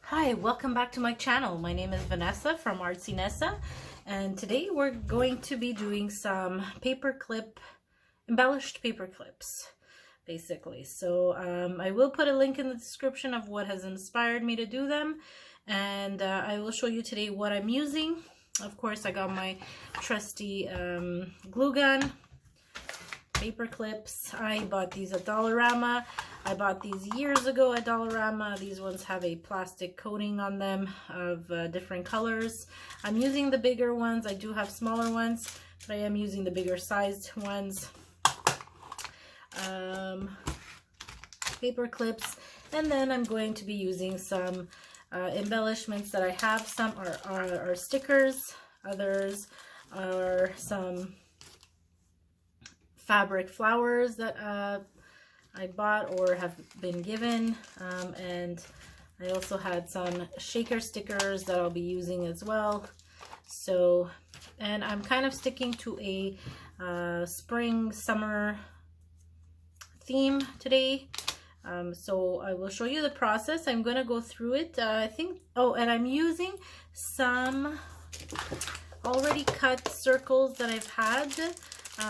Hi, welcome back to my channel. My name is Vanessa from Artsy Nessa, and today we're going to be doing some embellished paper clips, basically. So I will put a link in the description of what has inspired me to do them, and I will show you today what I'm using. Of course, I got my trusty glue gun, paper clips. I bought these at Dollarama. I bought these years ago at Dollarama. These ones have a plastic coating on them of different colors. I'm using the bigger ones. I do have smaller ones, but I am using the bigger sized ones. Paper clips, and then I'm going to be using some embellishments that I have. Some are stickers, others are some fabric flowers that I bought or have been given, and I also had some shaker stickers that I'll be using as well. So, and I'm kind of sticking to a spring summer theme today. So I will show you the process. I'm going to go through it. And I'm using some already cut circles that I've had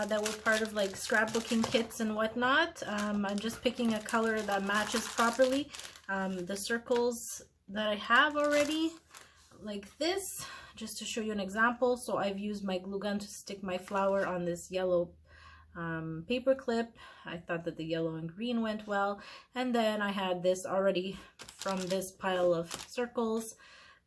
that were part of like scrapbooking kits and whatnot. I'm just picking a color that matches properly. The circles that I have already, like this, just to show you an example. So I've used my glue gun to stick my flower on this yellow paper clip. I thought that the yellow and green went well, and then I had this already from this pile of circles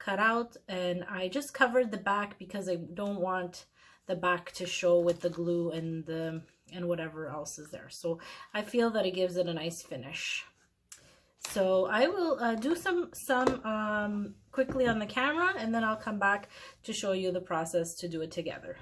cut out, and I just covered the back because I don't want the back to show with the glue and whatever else is there. So I feel that it gives it a nice finish. So I will do some quickly on the camera, and then I'll come back to show you the process to do it together.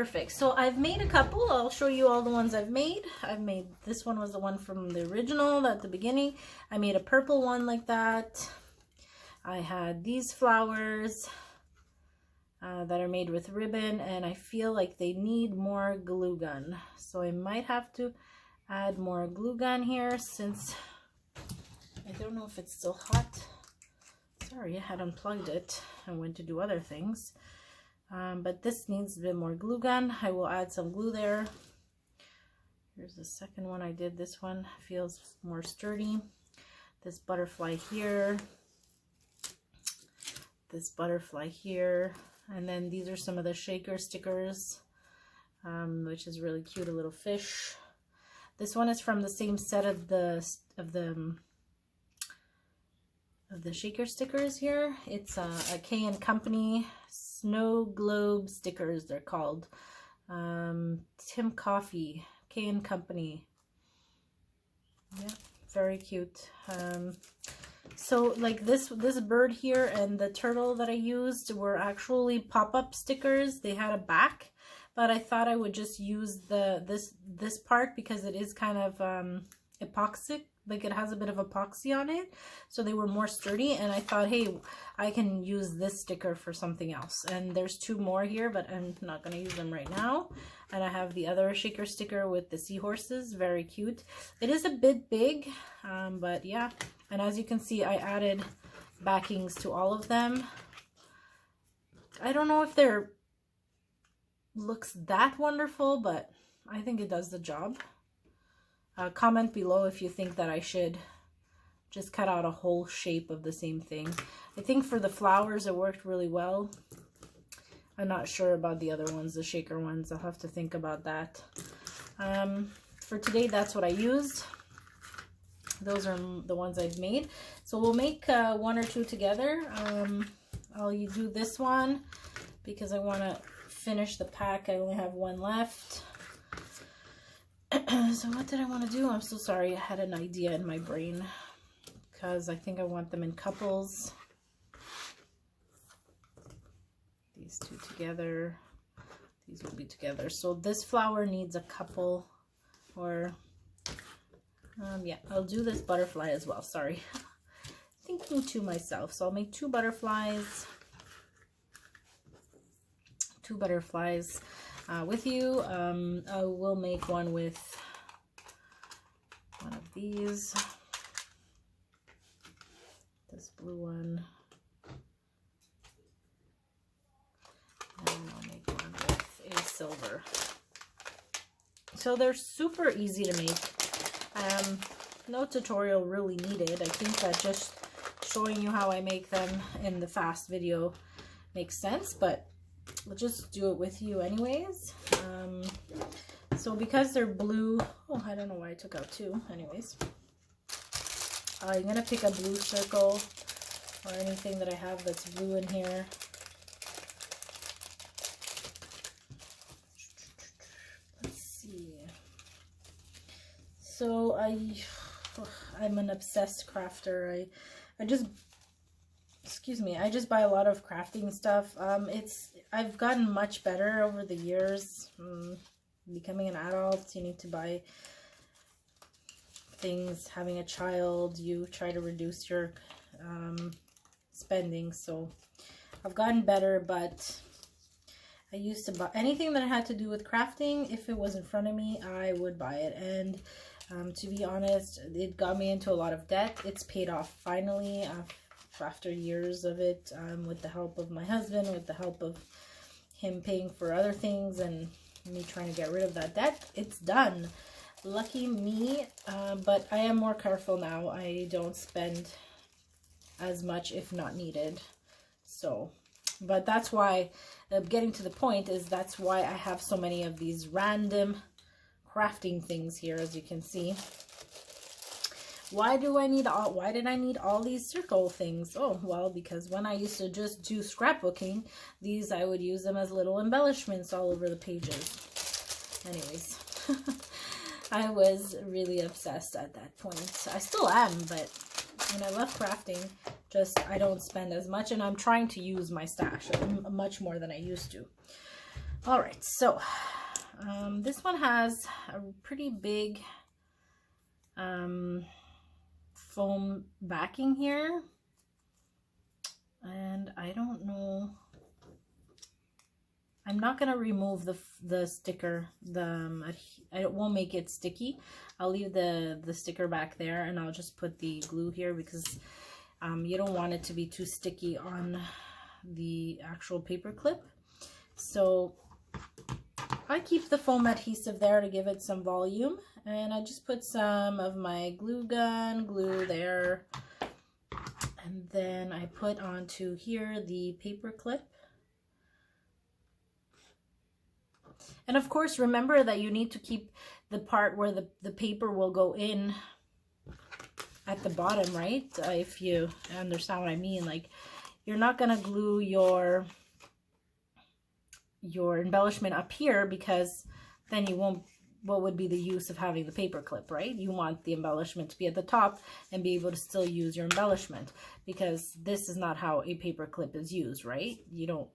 perfect. So I've made a couple. I'll show you all the ones I've made. This one was the one from the original at the beginning. I made a purple one like that. I had these flowers that are made with ribbon, and I feel like they need more glue gun. So I might have to add more glue gun here, since I don't know if it's still hot. Sorry, I had unplugged it and went to do other things. But this needs a bit more glue gun. I will add some glue there. Here's the second one I did. This one feels more sturdy. This butterfly here. This butterfly here. And then these are some of the shaker stickers, which is really cute, a little fish. This one is from the same set of the shaker stickers here. It's a K & Company Snow Globe stickers, they're called. Tim Coffee, K & Company. Yeah, very cute. So like this bird here and the turtle that I used were actually pop-up stickers. They had a back, but I thought I would just use this part because it is kind of epoxy, like it has a bit of epoxy on it, so they were more sturdy, and I thought, hey, I can use this sticker for something else. And there's two more here, but I'm not going to use them right now. And I have the other shaker sticker with the seahorses, very cute. It is a bit big, but yeah. And as you can see, I added backings to all of them. I don't know if they're looks that wonderful, but I think it does the job. Comment below if you think that I should just cut out a whole shape of the same thing. I think for the flowers it worked really well. I'm not sure about the other ones, the shaker ones. I'll have to think about that. For today, that's what I used. Those are the ones I've made. So we'll make one or two together. I'll do this one because I want to finish the pack. I only have one left. So what did I want to do? I'm so sorry. I had an idea in my brain because I think I want them in couples. These two together. These will be together. So this flower needs a couple, or yeah, I'll do this butterfly as well. Sorry. Thinking to myself. So I'll make two butterflies. Two butterflies with you. I will make one with one of these. This blue one. And I'll make one with a silver. So they're super easy to make. No tutorial really needed. I think that just showing you how I make them in the fast video makes sense, but we'll just do it with you anyways. So because they're blue, oh, I don't know why I took out two. Anyways, I'm gonna pick a blue circle or anything that I have that's blue in here. Let's see. So I'm an obsessed crafter. I just, excuse me, I just buy a lot of crafting stuff. I've gotten much better over the years. Becoming an adult, you need to buy things. Having a child, you try to reduce your spending. So I've gotten better, but I used to buy anything that had to do with crafting. If it was in front of me, I would buy it. And to be honest, it got me into a lot of debt. It's paid off finally after years of it, with the help of my husband, with the help of him paying for other things and me trying to get rid of that debt. It's done. Lucky me, but I am more careful now. I don't spend as much if not needed. So, but that's why, getting to the point is that's why I have so many of these random crafting things here, as you can see. Why did I need all these circle things? Oh, well, because when I used to just do scrapbooking, I would use them as little embellishments all over the pages. Anyways, I was really obsessed at that point. I still am, but when I love crafting, I don't spend as much, and I'm trying to use my stash much more than I used to. All right, so this one has a pretty big foam backing here, and I don't know, I'm not going to remove the sticker. I won't make it sticky. I'll leave the sticker back there, and I'll just put the glue here because you don't want it to be too sticky on the actual paper clip. So I keep the foam adhesive there to give it some volume, and I just put some of my glue gun glue there, and then I put onto here the paper clip. And of course, remember that you need to keep the part where the paper will go in at the bottom, right? If you understand what I mean, like you're not gonna glue your embellishment up here, because then you won't, what would be the use of having the paper clip, right? You want the embellishment to be at the top and be able to still use your embellishment, because this is not how a paper clip is used, right? You don't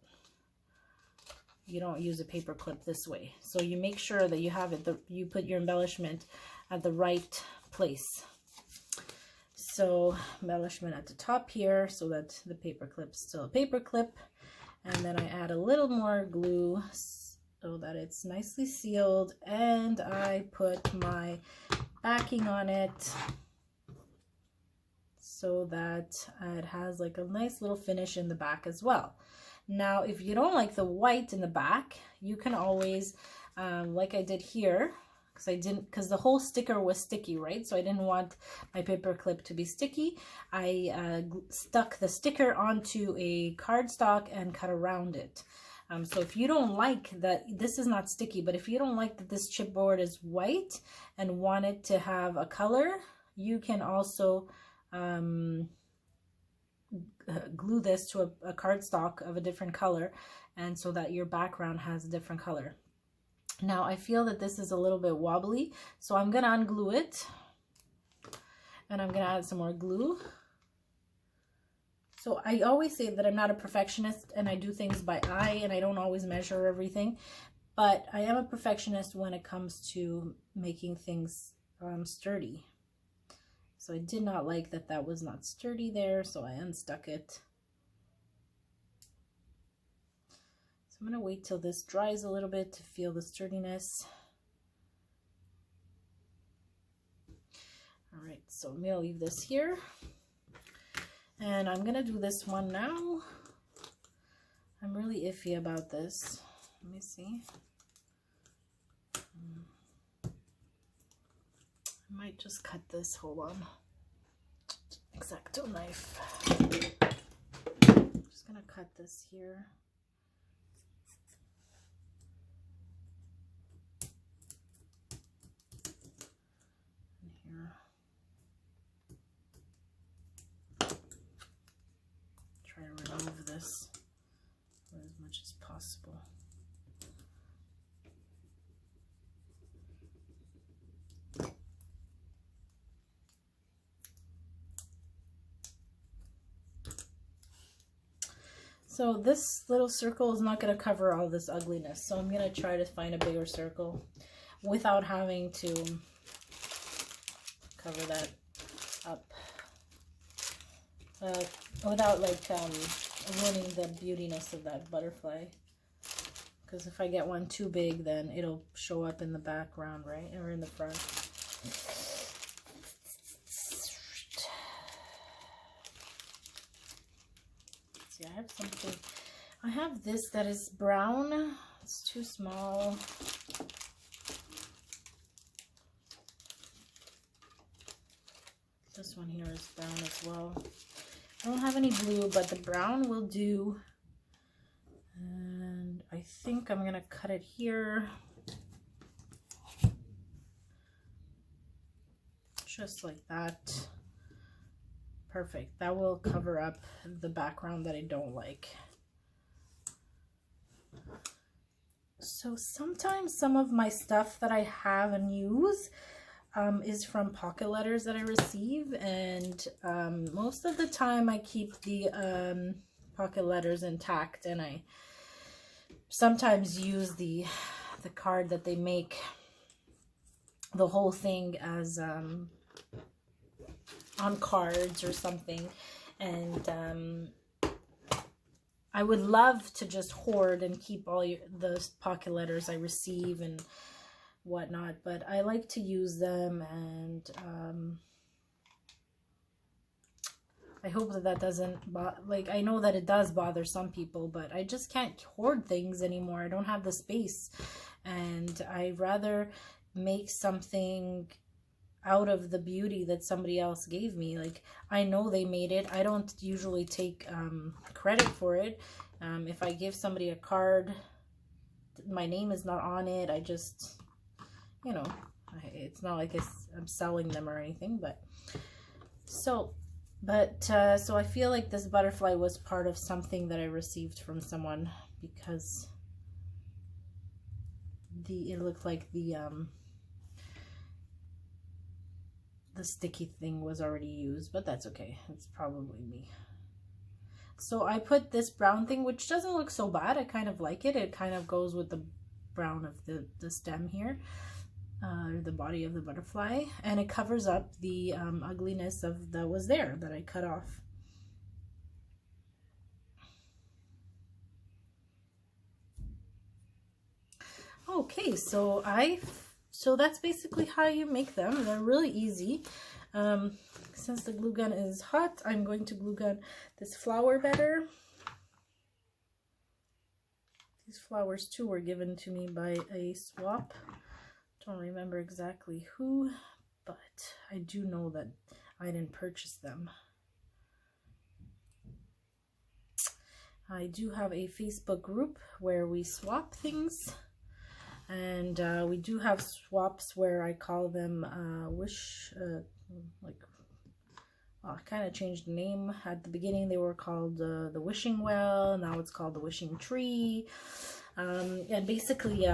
use a paper clip this way. So you make sure that you have it, you put your embellishment at the right place. So embellishment at the top here so that the paper clip's still a paper clip. And then I add a little more glue so that it's nicely sealed, and I put my backing on it so that it has like a nice little finish in the back as well. Now, if you don't like the white in the back, you can always, like I did here, because the whole sticker was sticky, right? So I didn't want my paper clip to be sticky. I stuck the sticker onto a cardstock and cut around it. So if you don't like that, this is not sticky, but if you don't like that this chipboard is white and want it to have a color, you can also glue this to a cardstock of a different color, and so that your background has a different color. Now I feel that this is a little bit wobbly, so I'm gonna unglue it, and I'm gonna add some more glue. So I always say that I'm not a perfectionist and I do things by eye and I don't always measure everything, but I am a perfectionist when it comes to making things sturdy. So I did not like that that was not sturdy there, so I unstuck it. So I'm going to wait till this dries a little bit to feel the sturdiness. All right, so I'm going to leave this here. And I'm going to do this one now. I'm really iffy about this. Let me see. I might just cut this. Hold on. X-Acto knife. I'm just going to cut this here. And here. Try to remove this as much as possible. So this little circle is not going to cover all this ugliness, so I'm going to try to find a bigger circle without having to cover that up. Without like ruining the beautiness of that butterfly, because if I get one too big, then it'll show up in the background, right, or in the front. See, I have something. I have this that is brown. It's too small. This one here is brown as well. I don't have any blue, but the brown will do. And I think I'm gonna cut it here. Just like that. Perfect. That will cover up the background that I don't like. So sometimes some of my stuff that I have and use is from pocket letters that I receive, and most of the time I keep the pocket letters intact, and I sometimes use the card that they make, the whole thing as on cards or something. And I would love to just hoard and keep all the pocket letters I receive and whatnot, but I like to use them, and I hope that doesn't like, I know that it does bother some people, but I just can't hoard things anymore. I don't have the space, and I'd rather make something out of the beauty that somebody else gave me. Like, I know they made it. I don't usually take credit for it. If I give somebody a card, my name is not on it. I just, you know, it's not like I'm selling them or anything. But so I feel like this butterfly was part of something that I received from someone, because it looked like the sticky thing was already used, but that's okay. It's probably me. So I put this brown thing, which doesn't look so bad. I kind of like it. It kind of goes with the brown of the stem here, the body of the butterfly, and it covers up the ugliness that was there that I cut off. Okay, so that's basically how you make them. They're really easy. Since the glue gun is hot, I'm going to glue gun this flower better. These flowers too were given to me by a swap. Don't remember exactly who, but I do know that I didn't purchase them. I do have a Facebook group where we swap things. And we do have swaps where I call them I kind of changed the name. At the beginning they were called the Wishing Well. Now it's called the Wishing Tree. And basically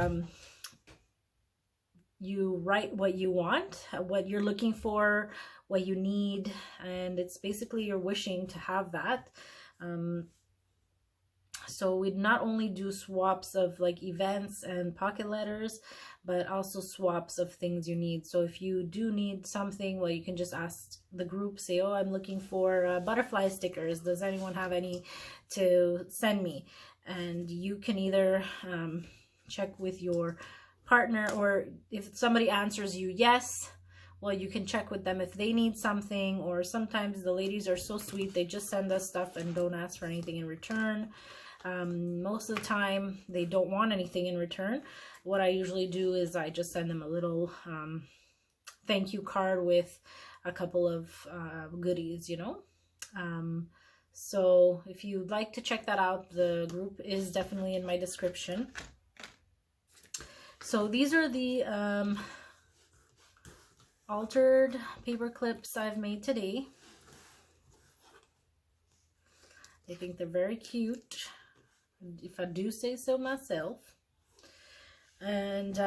you write what you want, what you're looking for, what you need, and it's basically you're wishing to have that. So we not only do swaps of like events and pocket letters, but also swaps of things you need. So if you do need something, well, you can just ask the group, say, oh, I'm looking for butterfly stickers. Does anyone have any to send me? And you can either check with your partner, or if somebody answers you yes, well, you can check with them if they need something. Or sometimes the ladies are so sweet, they just send us stuff and don't ask for anything in return. Most of the time they don't want anything in return. What I usually do is I just send them a little thank you card with a couple of goodies, you know. So if you'd like to check that out, the group is definitely in my description. So these are the altered paper clips I've made today. I think they're very cute, if I do say so myself. And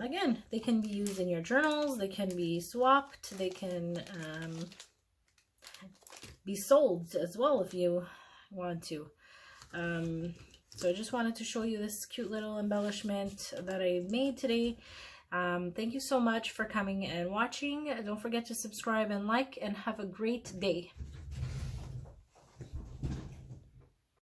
again, they can be used in your journals, they can be swapped, they can be sold as well if you want to. So I just wanted to show you this cute little embellishment that I made today. Thank you so much for coming and watching. Don't forget to subscribe and like, and have a great day.